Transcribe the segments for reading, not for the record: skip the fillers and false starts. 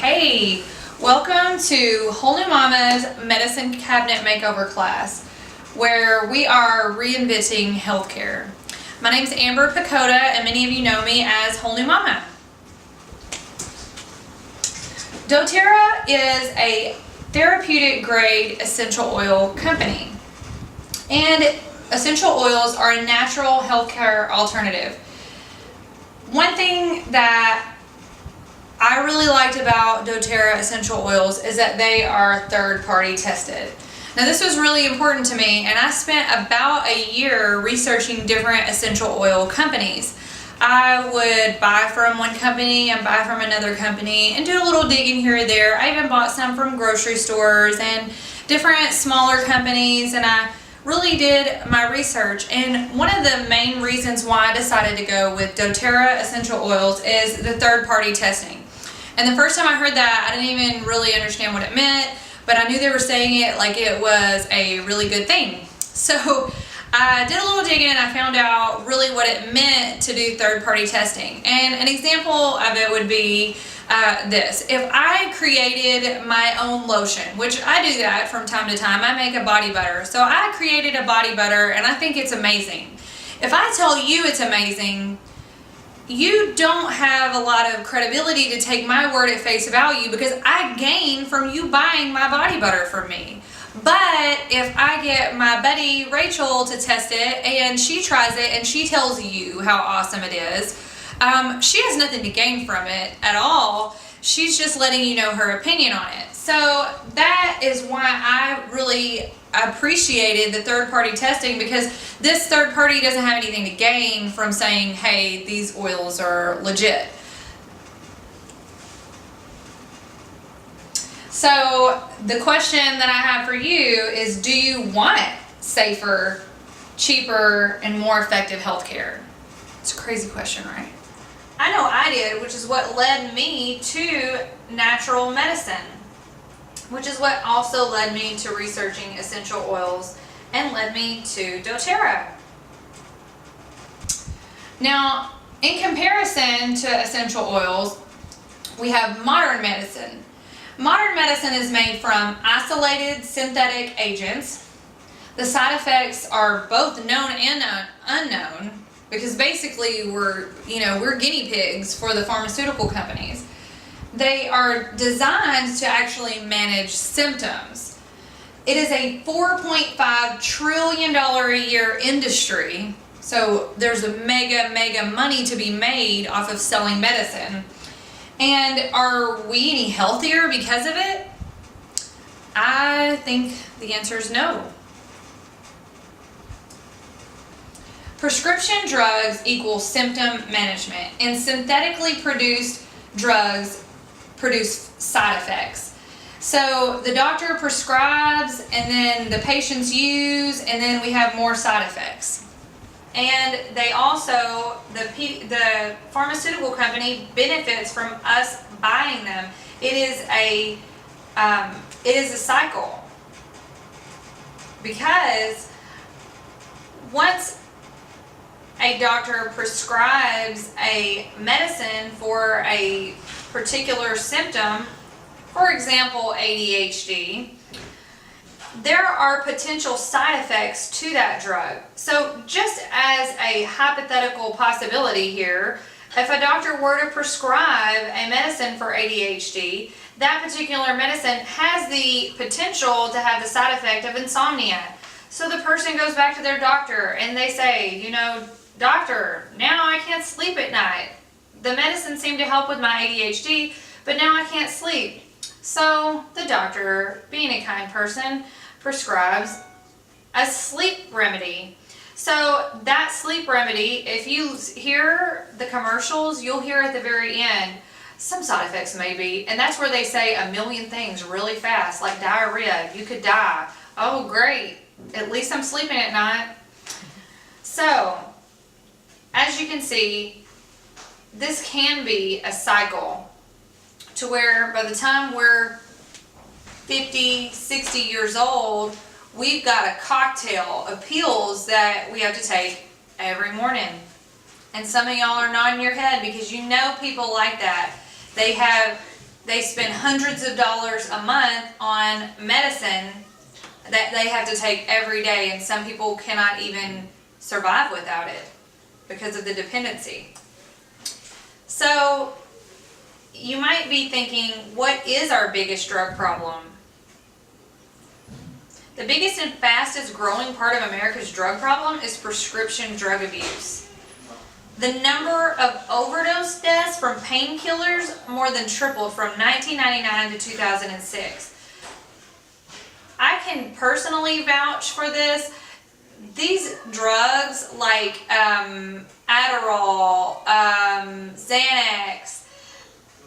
Hey, welcome to Whole New Mama's Medicine Cabinet Makeover class, where we are reinventing healthcare. My name is Amber Pacoda, and many of you know me as Whole New Mama. doTERRA is a therapeutic grade essential oil company, and essential oils are a natural healthcare alternative. One thing that I really liked about doTERRA essential oils is that they are third-party tested. Now this was really important to me, and I spent about a year researching different essential oil companies. I would buy from one company and buy from another company and do a little digging here or there. I even bought some from grocery stores and different smaller companies, and I really did my research. And one of the main reasons why I decided to go with doTERRA essential oils is the third-party testing. And the first time I heard that, I didn't even really understand what it meant, but I knew they were saying it like it was a really good thing. So I did a little digging and I found out really what it meant to do third-party testing. And an example of it would be this. If I created my own lotion, which I do that from time to time, I make a body butter. So I created a body butter and I think it's amazing. If I tell you it's amazing, you don't have a lot of credibility to take my word at face value, because I gain from you buying my body butter from me. But if I get my buddy Rachel to test it and she tries it and she tells you how awesome it is, she has nothing to gain from it at all. She's just letting you know her opinion on it. So that is why I really appreciated the third-party testing, because this third party doesn't have anything to gain from saying, hey, these oils are legit. So the question that I have for you is, do you want safer, cheaper, and more effective healthcare? It's a crazy question, right? I know I did, which is what led me to natural medicine, which is what also led me to researching essential oils and led me to doTERRA. Now, in comparison to essential oils, we have modern medicine. Modern medicine is made from isolated synthetic agents. The side effects are both known and unknown, because basically we're guinea pigs for the pharmaceutical companies. They are designed to actually manage symptoms. It is a $4.5 trillion a year industry, so there's a mega money to be made off of selling medicine. And are we any healthier because of it? I think the answer is no. Prescription drugs equal symptom management, and synthetically produced drugs produce side effects. So the doctor prescribes and then the patients use, and then we have more side effects. And they also, the pharmaceutical company benefits from us buying them. It is a cycle, because once a doctor prescribes a medicine for a particular symptom, for example ADHD, there are potential side effects to that drug. So just as a hypothetical possibility here, if a doctor were to prescribe a medicine for ADHD, that particular medicine has the potential to have the side effect of insomnia. So the person goes back to their doctor and they say, doctor, now I can't sleep at night. The medicine seemed to help with my ADHD, but now I can't sleep. So the doctor, being a kind person, prescribes a sleep remedy. So that sleep remedy, if you hear the commercials, you'll hear at the very end some side effects maybe, and that's where they say a million things really fast, like diarrhea, you could die. Oh great, at least I'm sleeping at night. So as you can see, this can be a cycle to where by the time we're 50, 60 years old, we've got a cocktail of pills that we have to take every morning. And some of y'all are nodding your head because you know people like that. They have they spend hundreds of dollars a month on medicine that they have to take every day, and some people cannot even survive without it because of the dependency. So you might be thinking, what is our biggest drug problem? The biggest and fastest growing part of America's drug problem is prescription drug abuse. The number of overdose deaths from painkillers more than tripled from 1999 to 2006. I can personally vouch for this. These drugs like Adderall, Xanax,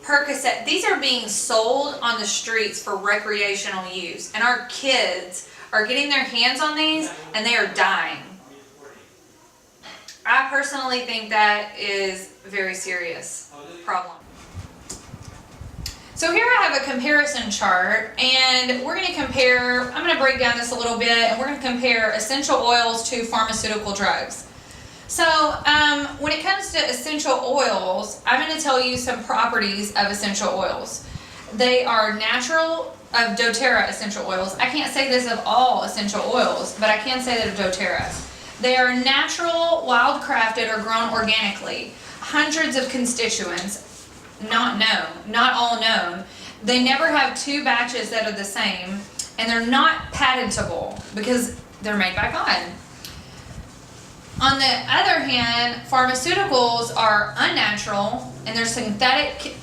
Percocet, these are being sold on the streets for recreational use, and our kids are getting their hands on these and they are dying. I personally think that is a very serious problem. So here I have a comparison chart, and we're going to compare, I'm going to break down this a little bit, and we're going to compare essential oils to pharmaceutical drugs. So when it comes to essential oils, I'm going to tell you some properties of essential oils. They are natural, of doTERRA essential oils. I can't say this of all essential oils, but I can say that of doTERRA. They are natural, wild-crafted, or grown organically. Hundreds of constituents, not all known. They never have two batches that are the same, and they're not patentable because they're made by God. On the other hand, pharmaceuticals are unnatural, and they're synthetic,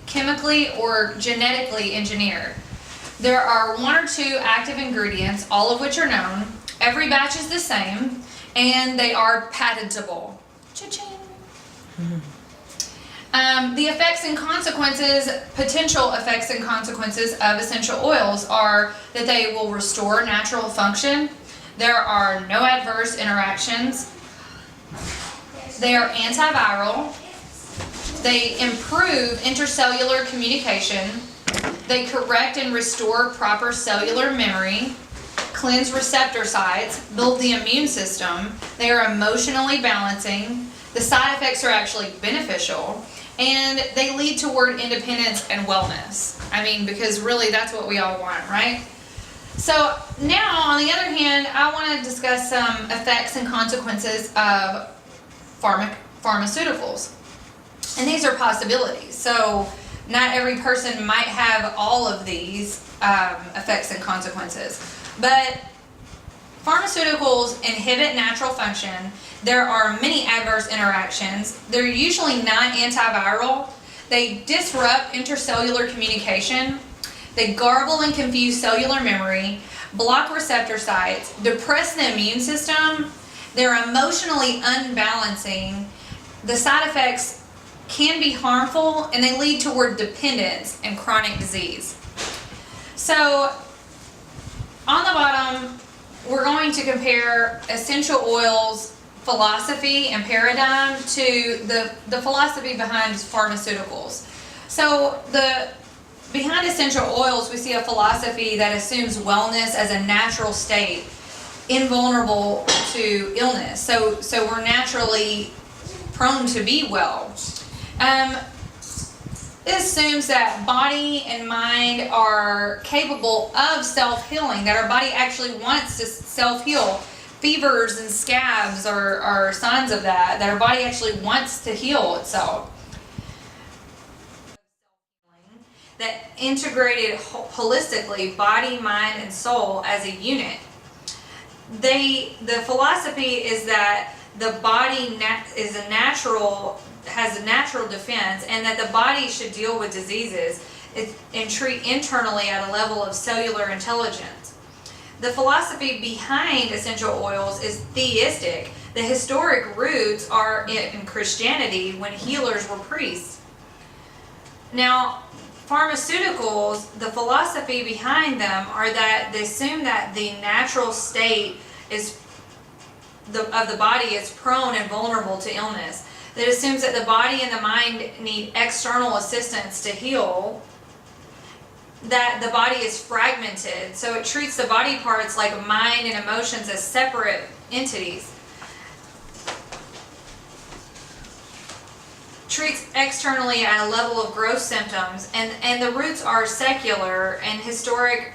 chemically or genetically engineered. There are one or two active ingredients, all of which are known. Every batch is the same, and they are patentable. Cha-ching. The effects and consequences, potential effects and consequences of essential oils are that they will restore natural function. There are no adverse interactions. They are antiviral. They improve intercellular communication. They correct and restore proper cellular memory, cleanse receptor sites, build the immune system. They are emotionally balancing. The side effects are actually beneficial, and they lead toward independence and wellness. I mean, because really that's what we all want, right? So now, on the other hand, I want to discuss some effects and consequences of pharmaceuticals. And these are possibilities. So not every person might have all of these effects and consequences. But pharmaceuticals inhibit natural function. There are many adverse interactions. They're usually not antiviral. They disrupt intercellular communication. They garble and confuse cellular memory, block receptor sites, depress the immune system. They're emotionally unbalancing. The side effects can be harmful, and they lead toward dependence and chronic disease. So on the bottom, we're going to compare essential oils philosophy and paradigm to the philosophy behind pharmaceuticals. So behind essential oils, we see a philosophy that assumes wellness as a natural state, invulnerable to illness. So we're naturally prone to be well. It assumes that body and mind are capable of self-healing, that our body actually wants to self-heal. Fevers and scabs are signs of that our body actually wants to heal itself. That integrated holistically, body, mind, and soul as a unit. The philosophy is that the body has a natural defense, and that the body should deal with diseases and treat internally at a level of cellular intelligence. The philosophy behind essential oils is theistic. The historic roots are in Christianity, when healers were priests. Now, pharmaceuticals, the philosophy behind them are that they assume that the natural state of the body is prone and vulnerable to illness. That assumes that the body and the mind need external assistance to heal, that the body is fragmented, so it treats the body parts like mind and emotions as separate entities. treats externally at a level of gross symptoms, and the roots are secular and historic.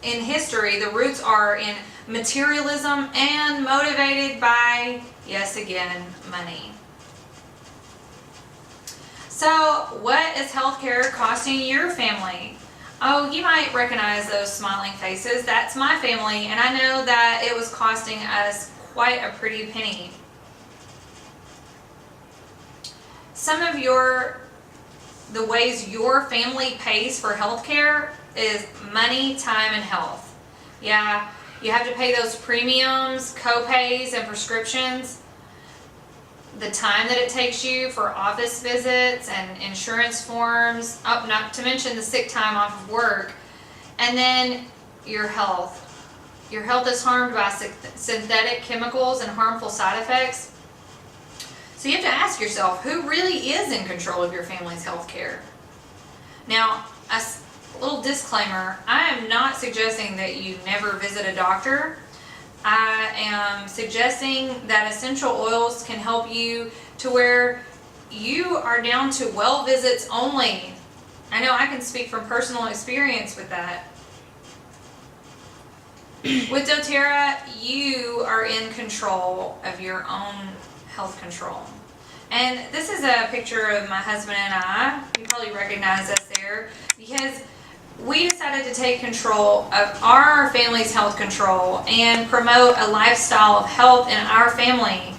In history, the roots are in materialism and motivated by, yes again, money. So, what is healthcare costing your family? Oh, you might recognize those smiling faces. That's my family, and I know that it was costing us quite a pretty penny. Some of the ways your family pays for healthcare is money, time, and health. Yeah, you have to pay those premiums, co-pays, and prescriptions. The time that it takes you for office visits and insurance forms, not to mention the sick time off of work. And then your health. Your health is harmed by synthetic chemicals and harmful side effects. So you have to ask yourself, who really is in control of your family's health care? Now, a little disclaimer, I am not suggesting that you never visit a doctor. I am suggesting that essential oils can help you to where you are down to well visits only. I know I can speak from personal experience with that. With doTERRA, you are in control of your own health control. And this is a picture of my husband and I. You probably recognize us there because we decided to take control of our family's health control and promote a lifestyle of health in our family.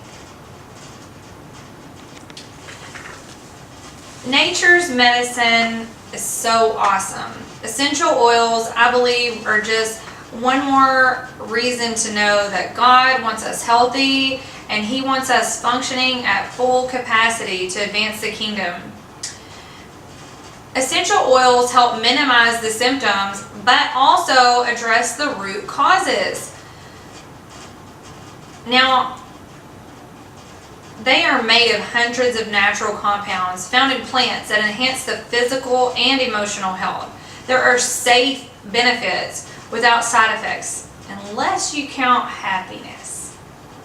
Nature's medicine is so awesome. Essential oils, I believe, are just one more reason to know that God wants us healthy and He wants us functioning at full capacity to advance the kingdom. Essential oils help minimize the symptoms, but also address the root causes. Now, they are made of hundreds of natural compounds found in plants that enhance the physical and emotional health. There are safe benefits without side effects, unless you count happiness.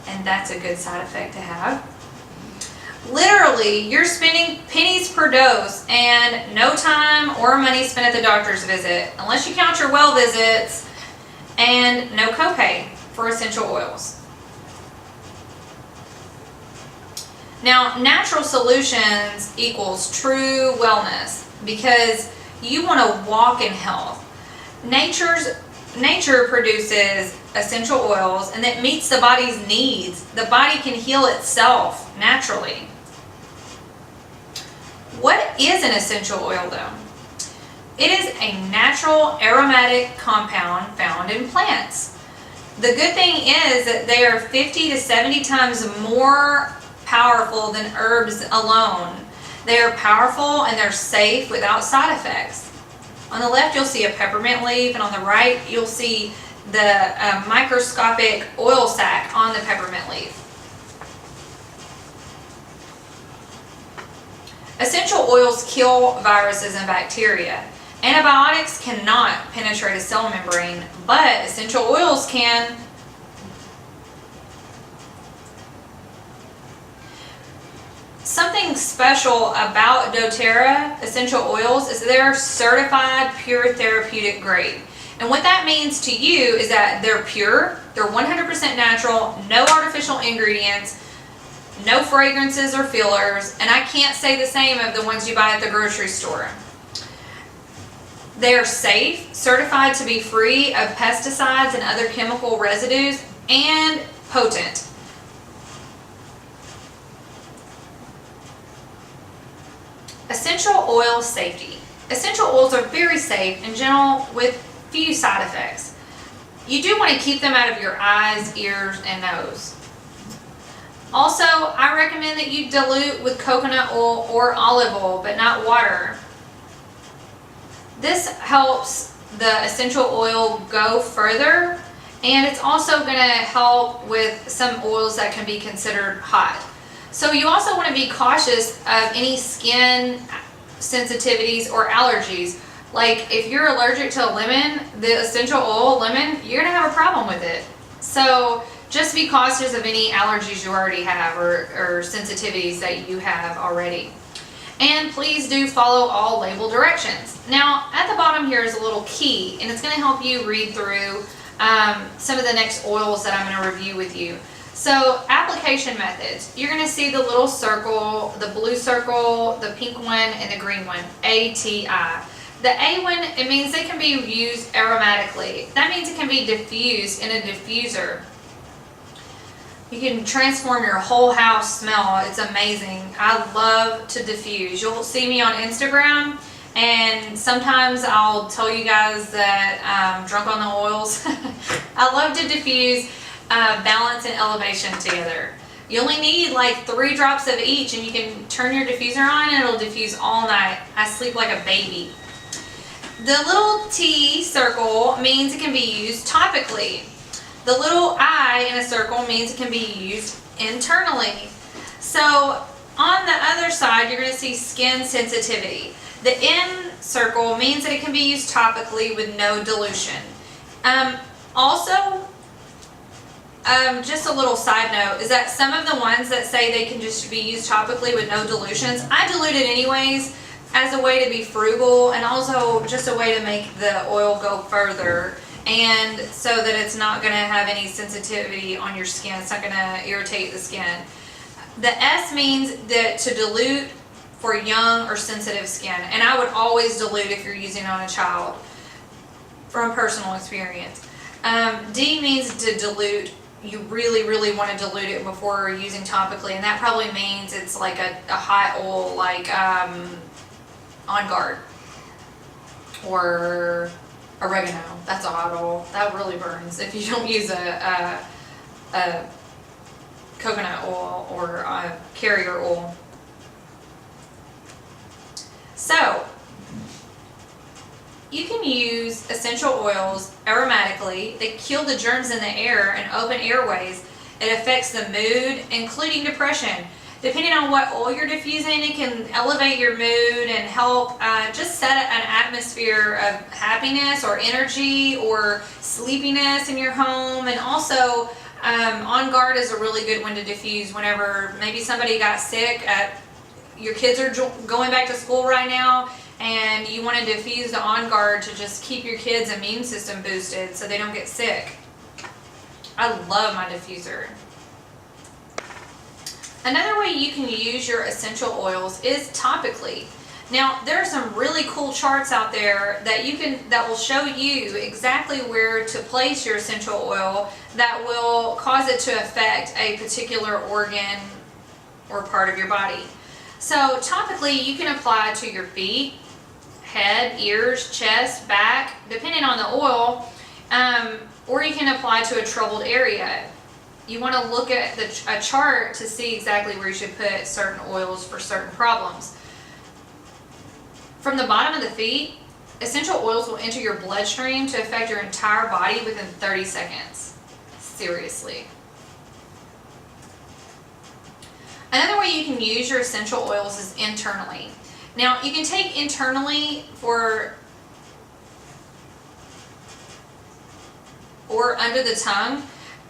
And that's a good side effect to have. Literally, you're spending pennies per dose and no time or money spent at the doctor's visit, unless you count your well visits, and no copay for essential oils. Now, natural solutions equals true wellness because you want to walk in health. Nature produces essential oils and it meets the body's needs. The body can heal itself naturally. What is an essential oil though? It is a natural aromatic compound found in plants. The good thing is that they are 50 to 70 times more powerful than herbs alone. They are powerful and they're safe without side effects. On the left you'll see a peppermint leaf, and on the right you'll see the microscopic oil sac on the peppermint leaf. Essential oils kill viruses and bacteria. Antibiotics cannot penetrate a cell membrane, but essential oils can. Something special about doTERRA essential oils is they're certified pure therapeutic grade. And what that means to you is that they're pure, they're 100% natural, no artificial ingredients, no fragrances or fillers, and I can't say the same of the ones you buy at the grocery store. They are safe, certified to be free of pesticides and other chemical residues, and potent. Essential oil safety. Essential oils are very safe and gentle with few side effects. You do want to keep them out of your eyes, ears, and nose. Also, I recommend that you dilute with coconut oil or olive oil, but not water. This helps the essential oil go further, and it's also going to help with some oils that can be considered hot. So you also want to be cautious of any skin sensitivities or allergies. Like if you're allergic to lemon, the essential oil lemon, you're going to have a problem with it. So just to be cautious of any allergies you already have or sensitivities that you have already. And please do follow all label directions. Now, at the bottom here is a little key, and it's going to help you read through some of the next oils that I'm going to review with you. So, application methods. You're going to see the little circle, the blue circle, the pink one, and the green one, ATI. The A one, it means it can be used aromatically. That means it can be diffused in a diffuser. You can transform your whole house smell. It's amazing. I love to diffuse. You'll see me on Instagram, and sometimes I'll tell you guys that I'm drunk on the oils. I love to diffuse, balance, and elevation together. You only need like 3 drops of each, and you can turn your diffuser on and it'll diffuse all night. I sleep like a baby. The little T circle means it can be used topically. The little I in a circle means it can be used internally. So on the other side, you're going to see skin sensitivity. The N circle means that it can be used topically with no dilution. Also, just a little side note is that some of the ones that say they can just be used topically with no dilutions, I dilute it anyways as a way to be frugal, and also just a way to make the oil go further, and so that it's not going to have any sensitivity on your skin. It's not going to irritate the skin. The S means that to dilute for young or sensitive skin, and I would always dilute if you're using it on a child, from personal experience. D means to dilute. You really want to dilute it before using topically, and that probably means it's like a hot oil, like On Guard or oregano. That's a hot oil. That really burns if you don't use a coconut oil or a carrier oil. So, you can use essential oils aromatically. They kill the germs in the air and open airways. It affects the mood, including depression. Depending on what oil you're diffusing, it can elevate your mood and help just set an atmosphere of happiness or energy or sleepiness in your home. And also, On Guard is a really good one to diffuse whenever maybe somebody got sick. Your kids are going back to school right now, and you want to diffuse the On Guard to just keep your kids' immune system boosted so they don't get sick. I love my diffuser. Another way you can use your essential oils is topically. Now, there are some really cool charts out there that will show you exactly where to place your essential oil that will cause it to affect a particular organ or part of your body. So topically, you can apply to your feet, head, ears, chest, back, depending on the oil, or you can apply to a troubled area. You want to look at a chart to see exactly where you should put certain oils for certain problems. From the bottom of the feet, essential oils will enter your bloodstream to affect your entire body within 30 seconds. Seriously. Another way you can use your essential oils is internally. Now, you can take internally or under the tongue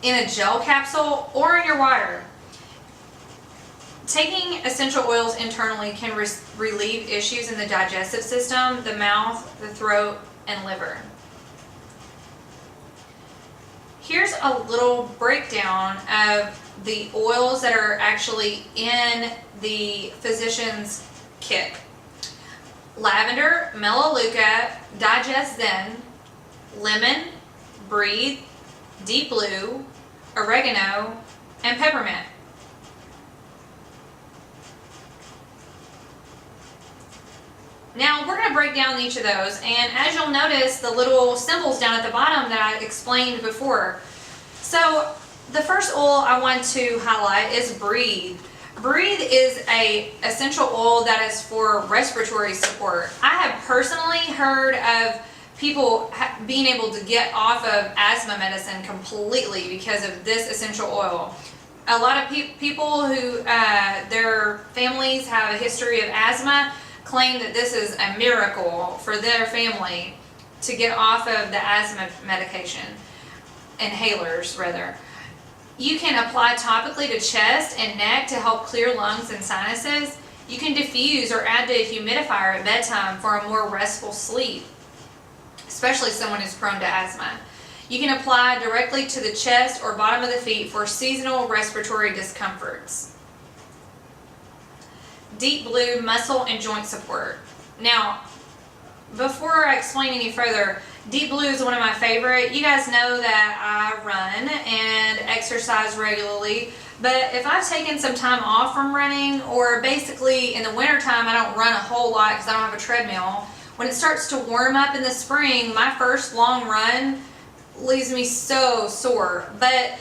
in a gel capsule or in your water. Taking essential oils internally can relieve issues in the digestive system, the mouth, the throat, and liver. Here's a little breakdown of the oils that are actually in the physician's kit. Lavender, Melaleuca, Digest Zen, lemon, Breathe, Deep Blue, oregano, and peppermint. Now we're going to break down each of those, and as you'll notice, the little symbols down at the bottom that I explained before. So the first oil I want to highlight is Breathe. Breathe is an essential oil that is for respiratory support. I have personally heard of people being able to get off of asthma medicine completely because of this essential oil. A lot of people who their families have a history of asthma claim that this is a miracle for their family to get off of the asthma medication, inhalers rather. You can apply topically to chest and neck to help clear lungs and sinuses. You can diffuse or add to a humidifier at bedtime for a more restful sleep, especially someone who's prone to asthma. You can apply directly to the chest or bottom of the feet for seasonal respiratory discomforts. Deep Blue muscle and joint support. Now, before I explain any further, Deep Blue is one of my favorite. You guys know that I run and exercise regularly, but if I've taken some time off from running, or basically in the wintertime I don't run a whole lot because I don't have a treadmill, when it starts to warm up in the spring, my first long run leaves me so sore. But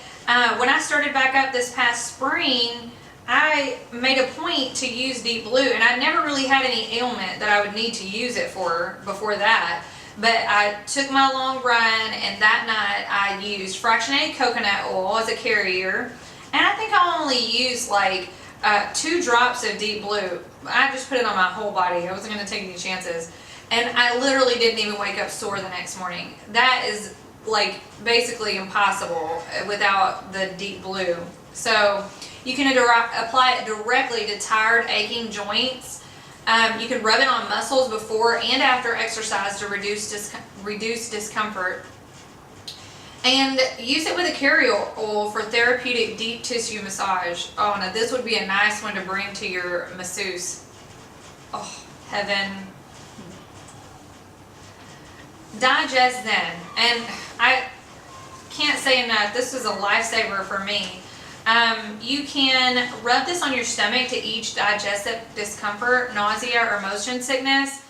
when I started back up this past spring, I made a point to use Deep Blue, and I never really had any ailment that I would need to use it for before that. But I took my long run, and that night I used fractionated coconut oil as a carrier, and I think I only used like 2 drops of Deep Blue. I just put it on my whole body. I wasn't going to take any chances, and I literally didn't even wake up sore the next morning. That is like basically impossible without the Deep Blue. So you can apply it directly to tired, aching joints. You can rub it on muscles before and after exercise to reduce discomfort. And use it with a carrier oil for therapeutic deep tissue massage. Oh, now this would be a nice one to bring to your masseuse. Oh, heaven. Digest Zen. And I can't say enough, this is a lifesaver for me. You can rub this on your stomach to ease digestive discomfort, nausea, or motion sickness.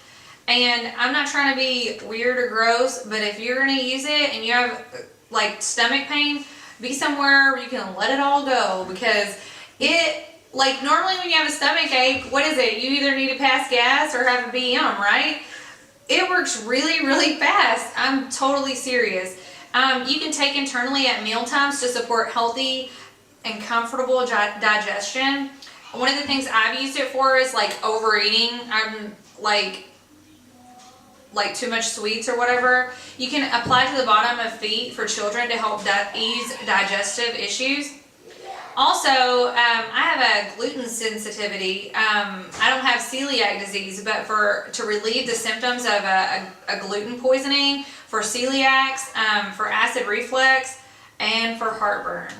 And I'm not trying to be weird or gross, but if you're going to use it and you have like stomach pain, be somewhere where you can let it all go, because it, like normally when you have a stomach ache, what is it? You either need to pass gas or have a BM, right? It works really, really fast. I'm totally serious. You can take internally at meal times to support healthy and comfortable digestion. One of the things I've used it for is like overeating. I'm like too much sweets or whatever. You can apply to the bottom of feet for children to help ease digestive issues. Also, I have a gluten sensitivity. I don't have celiac disease, but to relieve the symptoms of a gluten poisoning, for celiacs, for acid reflux, and for heartburn.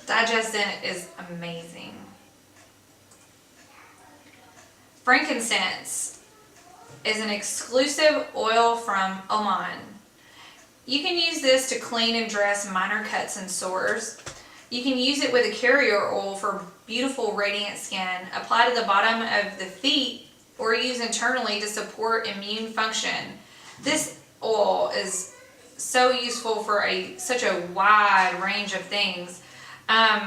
Digestin is amazing. Frankincense is an exclusive oil from Oman. You can use this to clean and dress minor cuts and sores. You can use it with a carrier oil for beautiful radiant skin. Apply to the bottom of the feet or use internally to support immune function. This oil is so useful for such a wide range of things.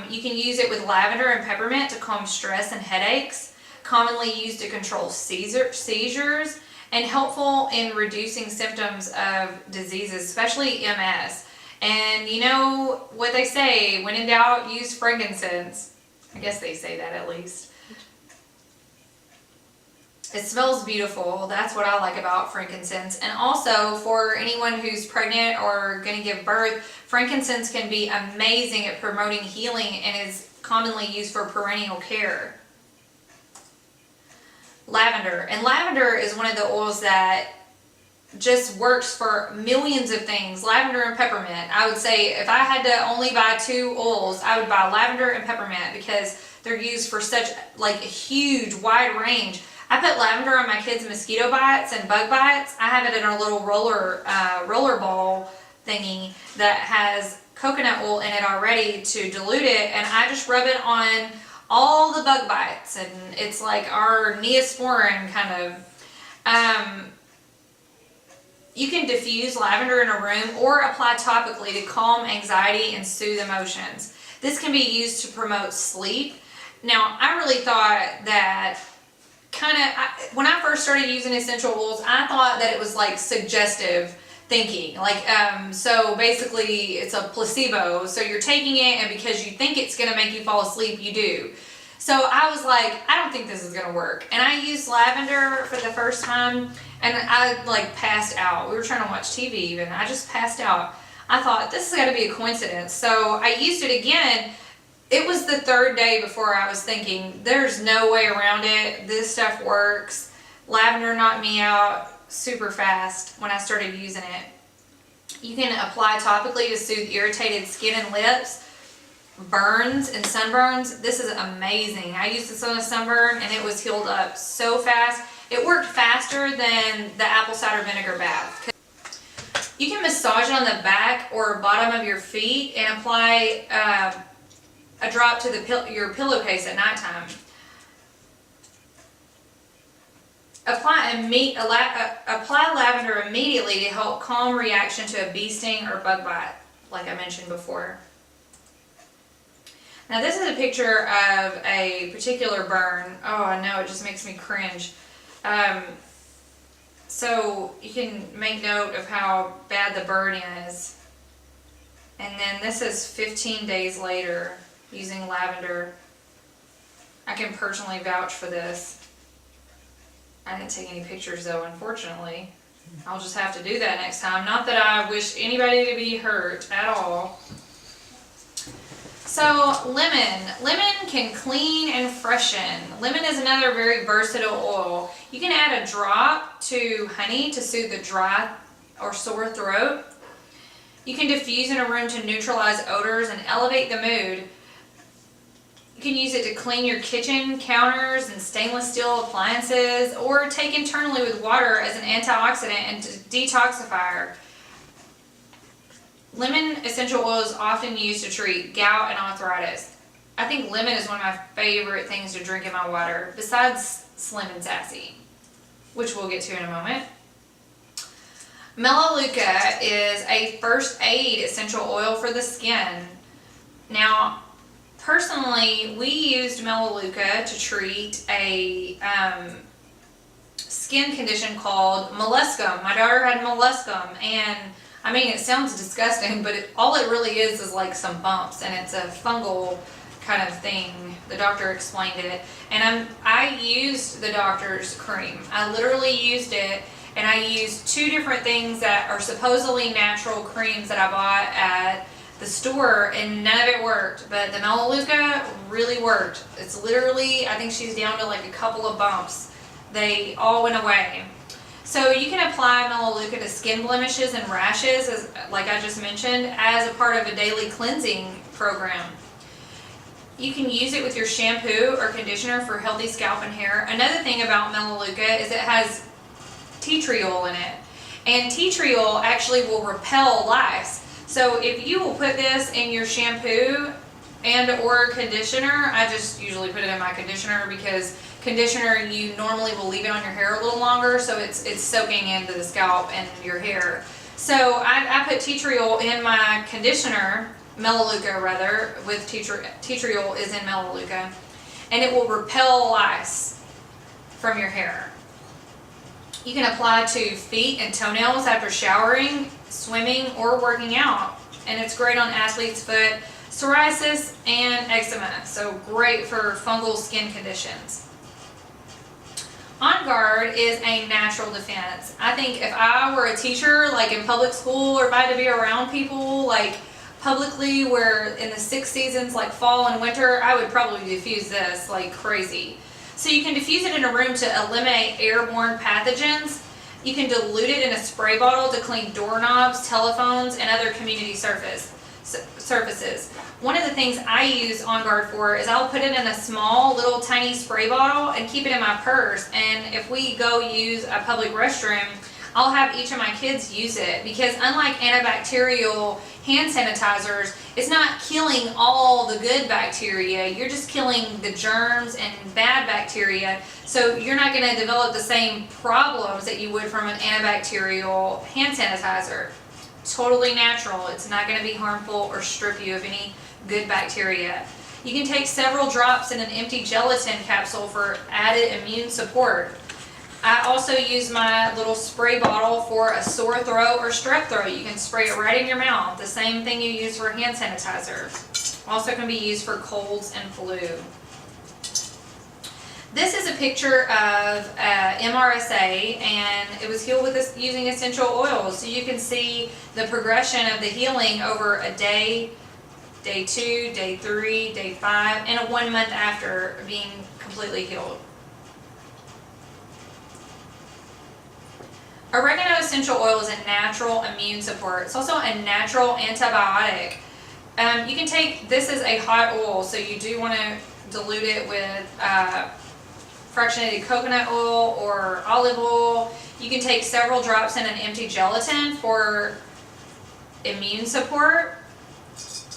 You can use it with lavender and peppermint to calm stress and headaches, commonly used to control seizures, and helpful in reducing symptoms of diseases, especially MS. And you know what they say, when in doubt, use frankincense. I guess they say that at least. It smells beautiful. That's what I like about frankincense. And also, for anyone who's pregnant or going to give birth, frankincense can be amazing at promoting healing and is commonly used for perinatal care. Lavender. And lavender is one of the oils that just works for millions of things. Lavender and peppermint. I would say if I had to only buy 2 oils, I would buy lavender and peppermint because they're used for such like a huge wide range. I put lavender on my kids' mosquito bites and bug bites. I have it in a little roller ball thingy that has coconut oil in it already to dilute it, and I just rub it on all the bug bites, and it's like our Neosporin kind of. You can diffuse lavender in a room or apply topically to calm anxiety and soothe emotions. This can be used to promote sleep. Now, I really thought that when I first started using essential oils, I thought that it was like suggestive thinking. Like, so basically it's a placebo. So you're taking it, and because you think it's going to make you fall asleep, you do. So I was like, I don't think this is going to work. And I used lavender for the first time, and I like passed out. We were trying to watch TV even. I just passed out. I thought, this has got to be a coincidence. So I used it again. It was the third day before I was thinking, there's no way around it. This stuff works. Lavender knocked me out super fast when I started using it. You can apply topically to soothe irritated skin and lips, burns and sunburns. This is amazing. I used this on a sunburn and it was healed up so fast. It worked faster than the apple cider vinegar bath. You can massage it on the back or bottom of your feet and apply a drop to your pillowcase at nighttime. Apply lavender immediately to help calm reaction to a bee sting or bug bite, like I mentioned before. Now this is a picture of a particular burn. Oh, I know, it just makes me cringe. So you can make note of how bad the burn is. And then this is 15 days later using lavender. I can personally vouch for this. I didn't take any pictures though, unfortunately. I'll just have to do that next time. Not that I wish anybody to be hurt at all. So lemon. Lemon can clean and freshen. Lemon is another very versatile oil. You can add a drop to honey to soothe the dry or sore throat. You can diffuse in a room to neutralize odors and elevate the mood. You can use it to clean your kitchen counters and stainless steel appliances, or take internally with water as an antioxidant and detoxifier. Lemon essential oil is often used to treat gout and arthritis. I think lemon is one of my favorite things to drink in my water, besides Slim and Sassy, which we'll get to in a moment. Melaleuca is a first aid essential oil for the skin. Now, personally, we used Melaleuca to treat a skin condition called molluscum. My daughter had molluscum, and I mean, it sounds disgusting, but all it really is like some bumps, and it's a fungal kind of thing. The doctor explained it, and I used the doctor's cream. I literally used it, and I used 2 different things that are supposedly natural creams that I bought at the store, and none of it worked, but the Melaleuca really worked. It's literally, I think she's down to like a couple of bumps. They all went away. So you can apply Melaleuca to skin blemishes and rashes, as, like I just mentioned, as a part of a daily cleansing program. You can use it with your shampoo or conditioner for healthy scalp and hair. Another thing about Melaleuca is it has tea tree oil in it. And tea tree oil actually will repel lice. So if you will put this in your shampoo and or conditioner, I just usually put it in my conditioner because conditioner, you normally will leave it on your hair a little longer, so it's soaking into the scalp and your hair. So I put tea tree oil in my conditioner, Melaleuca rather, with tea tree oil is in Melaleuca, and it will repel lice from your hair. You can apply to feet and toenails after showering, swimming, or working out, and it's great on athlete's foot, psoriasis, and eczema, so great for fungal skin conditions. On Guard is a natural defense. I think if I were a teacher, like in public school, or if I had to be around people, like publicly, where in the 6 seasons, like fall and winter, I would probably diffuse this like crazy. So you can diffuse it in a room to eliminate airborne pathogens. You can dilute it in a spray bottle to clean doorknobs, telephones, and other community surfaces. One of the things I use On Guard for is I'll put it in a small little tiny spray bottle and keep it in my purse, and if we go use a public restroom, I'll have each of my kids use it, because unlike antibacterial hand sanitizers, it's not killing all the good bacteria, you're just killing the germs and bad bacteria, so you're not going to develop the same problems that you would from an antibacterial hand sanitizer. Totally natural. It's not going to be harmful or strip you of any good bacteria. You can take several drops in an empty gelatin capsule for added immune support. I also use my little spray bottle for a sore throat or strep throat. You can spray it right in your mouth. The same thing you use for hand sanitizer. Also can be used for colds and flu. This is a picture of MRSA, and it was healed with this using essential oils. So you can see the progression of the healing over a day, day 2, day 3, day 5, and a 1 month after being completely healed. Oregano essential oil is a natural immune support. It's also a natural antibiotic. You can take this as a hot oil, so you do want to dilute it with fractionated coconut oil or olive oil. You can take several drops in an empty gelatin for immune support.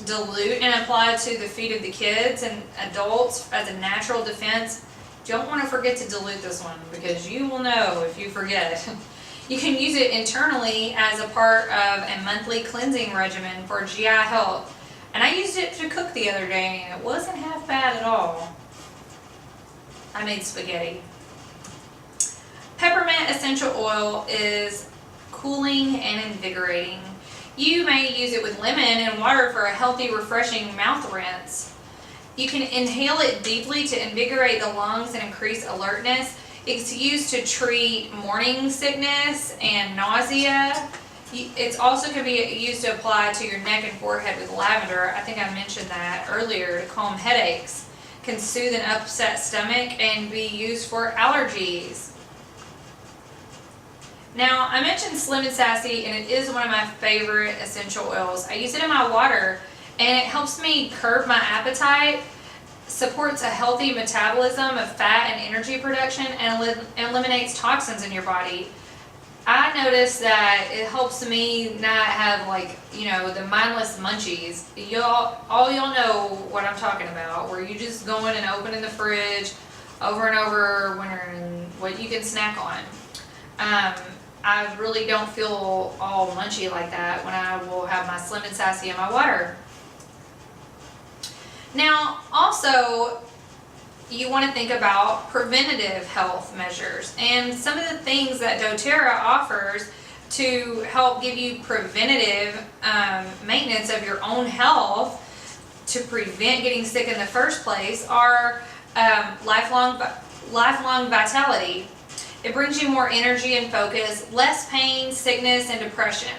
Dilute and apply to the feet of the kids and adults as a natural defense. Don't want to forget to dilute this one, because you will know if you forget. You can use it internally as a part of a monthly cleansing regimen for GI health. And I used it to cook the other day, and it wasn't half bad at all. I made spaghetti. Peppermint essential oil is cooling and invigorating. You may use it with lemon and water for a healthy, refreshing mouth rinse. You can inhale it deeply to invigorate the lungs and increase alertness. It's used to treat morning sickness and nausea. It's also can be used to apply to your neck and forehead with lavender. I think I mentioned that earlier, to calm headaches. Can soothe an upset stomach and be used for allergies. Now, I mentioned Slim and Sassy, and it is one of my favorite essential oils. I use it in my water, and it helps me curb my appetite, supports a healthy metabolism of fat and energy production, and eliminates toxins in your body. I noticed that it helps me not have, like, the mindless munchies. All y'all know what I'm talking about, where you just go in and open in the fridge over and over, wondering what you can snack on. I really don't feel all munchy like that when I will have my Slim and Sassy in my water. Now, also, you want to think about preventative health measures, and some of the things that doTERRA offers to help give you preventative maintenance of your own health to prevent getting sick in the first place are lifelong vitality. It brings you more energy and focus, less pain, sickness, and depression.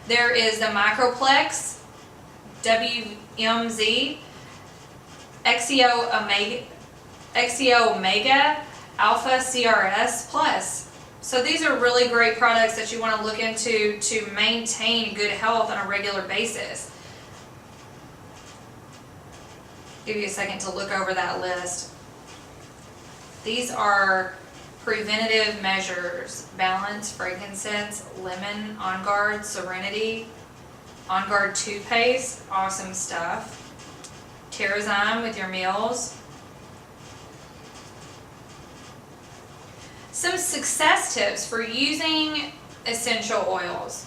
There is the Microplex, WMZ, XEO Omega, Alpha CRS Plus. So these are really great products that you want to look into to maintain good health on a regular basis. Give you a second to look over that list. These are preventative measures: Balance, Frankincense, Lemon, On Guard, Serenity, On Guard toothpaste, awesome stuff. Terrazyme with your meals. Some success tips for using essential oils.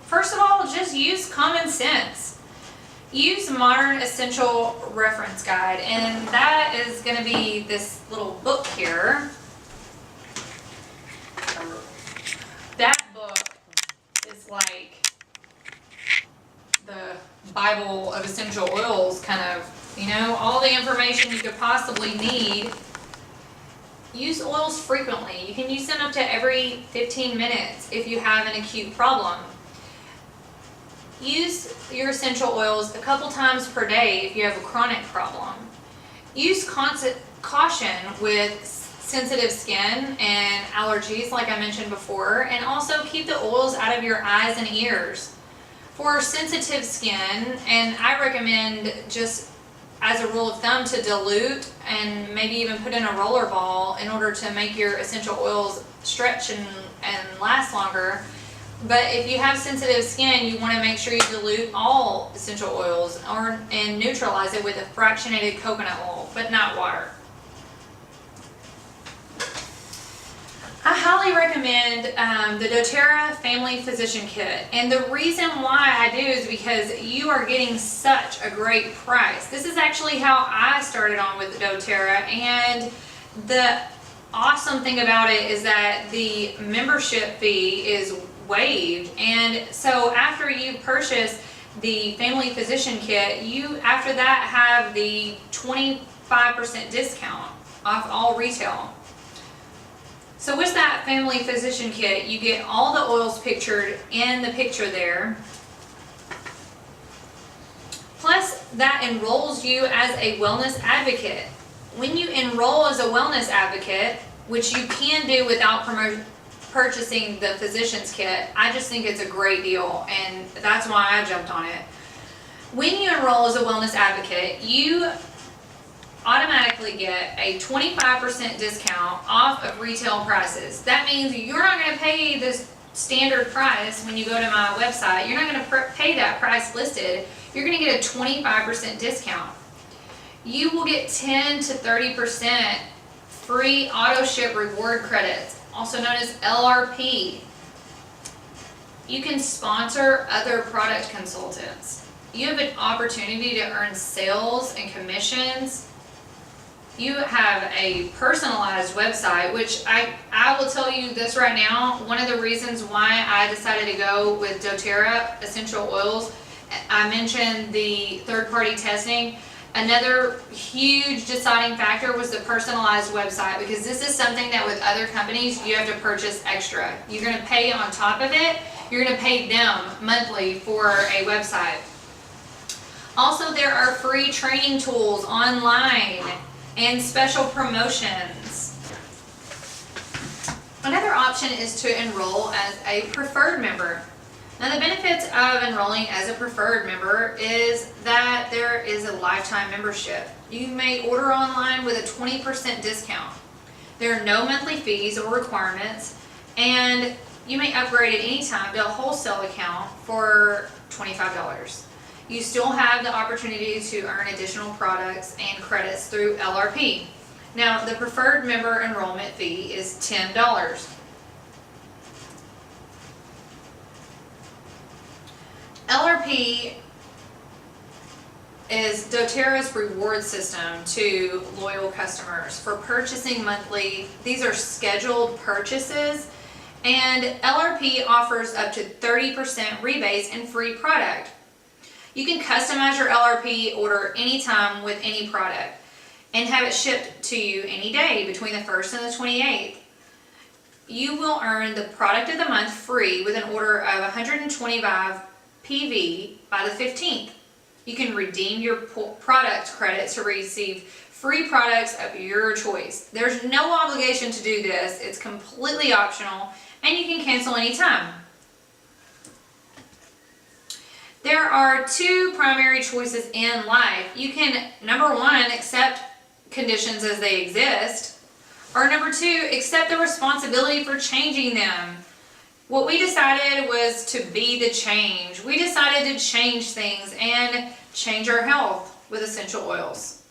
First of all, just use common sense. Use Modern Essential Reference Guide, and that is going to be this little book here. That book is like the Bible of essential oils, kind of, all the information you could possibly need. Use oils frequently. You can use them up to every 15 minutes if you have an acute problem. Use your essential oils a couple times per day if you have a chronic problem. Use caution with sensitive skin and allergies, like I mentioned before, and also keep the oils out of your eyes and ears. For sensitive skin, and I recommend, just as a rule of thumb, to dilute and maybe even put in a roller ball in order to make your essential oils stretch and last longer. But if you have sensitive skin, you want to make sure you dilute all essential oils and neutralize it with a fractionated coconut oil, but not water. I highly recommend the doTERRA Family Physician Kit, and the reason why I do is because you are getting such a great price. This is actually how I started on with doTERRA, and the awesome thing about it is that the membership fee is waived, and so after you purchase the Family Physician Kit, you after that have the 25% discount. off all retail. So with that family physician kit, you get all the oils pictured in the picture there. Plus, that enrolls you as a wellness advocate. When you enroll as a wellness advocate, which you can do without purchasing the physician's kit, I just think it's a great deal, and that's why I jumped on it. When you enroll as a wellness advocate, you automatically get a 25% discount off of retail prices. That means you're not going to pay this standard price when you go to my website. You're not going to pay that price listed. You're going to get a 25% discount. You will get 10 to 30% free auto ship reward credits, also known as LRP. You can sponsor other product consultants. You have an opportunity to earn sales and commissions. You have a personalized website, which I will tell you this right now, one of the reasons why I decided to go with doTERRA essential oils, I mentioned the third-party testing. Another huge deciding factor was the personalized website, because this is something that with other companies you have to purchase extra. You're going to pay on top of it. You're going to pay them monthly for a website. Also, there are free training tools online and special promotions. Another option is to enroll as a preferred member. Now, the benefits of enrolling as a preferred member is that there is a lifetime membership. You may order online with a 20% discount. There are no monthly fees or requirements, and you may upgrade at any time to a wholesale account for $25. You still have the opportunity to earn additional products and credits through LRP. Now, the preferred member enrollment fee is $10. LRP is doTERRA's reward system to loyal customers for purchasing monthly. These are scheduled purchases, and LRP offers up to 30% rebates and free product. You can customize your LRP order anytime with any product and have it shipped to you any day between the 1st and the 28th. You will earn the product of the month free with an order of 125 PV by the 15th. You can redeem your product credits to receive free products of your choice. There's no obligation to do this. It's completely optional, and you can cancel anytime. There are two primary choices in life. You can, number one, accept conditions as they exist, or number two, accept the responsibility for changing them. What we decided was to be the change. We decided to change things and change our health with essential oils.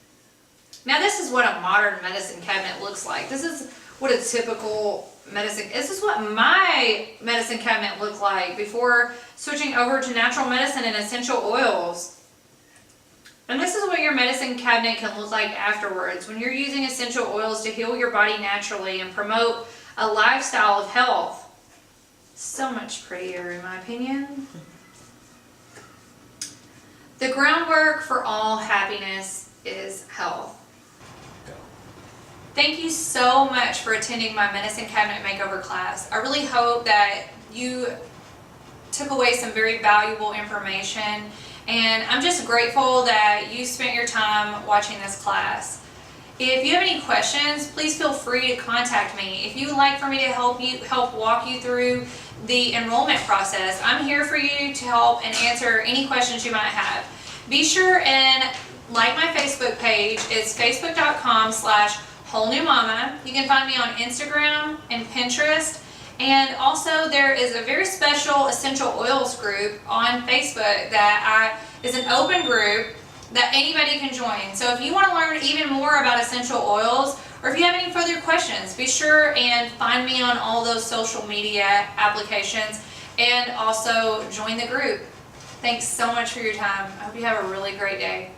Now, this is what a modern medicine cabinet looks like. This is what a typical medicine, this is what my medicine cabinet looked like before switching over to natural medicine and essential oils. And this is what your medicine cabinet can look like afterwards when you're using essential oils to heal your body naturally and promote a lifestyle of health. So much prettier, in my opinion. The groundwork for all happiness is health. Thank you so much for attending my medicine cabinet makeover class. I really hope that you took away some very valuable information, and I'm just grateful that you spent your time watching this class. If you have any questions, please feel free to contact me. If you would like for me to help walk you through the enrollment process, I'm here for you to help and answer any questions you might have. Be sure and like my Facebook page. It's facebook.com/wholenewmomma. You can find me on Instagram and Pinterest. And also there is a very special essential oils group on Facebook that is an open group that anybody can join. So if you want to learn even more about essential oils, or if you have any further questions, be sure and find me on all those social media applications, and also join the group. Thanks so much for your time. I hope you have a really great day.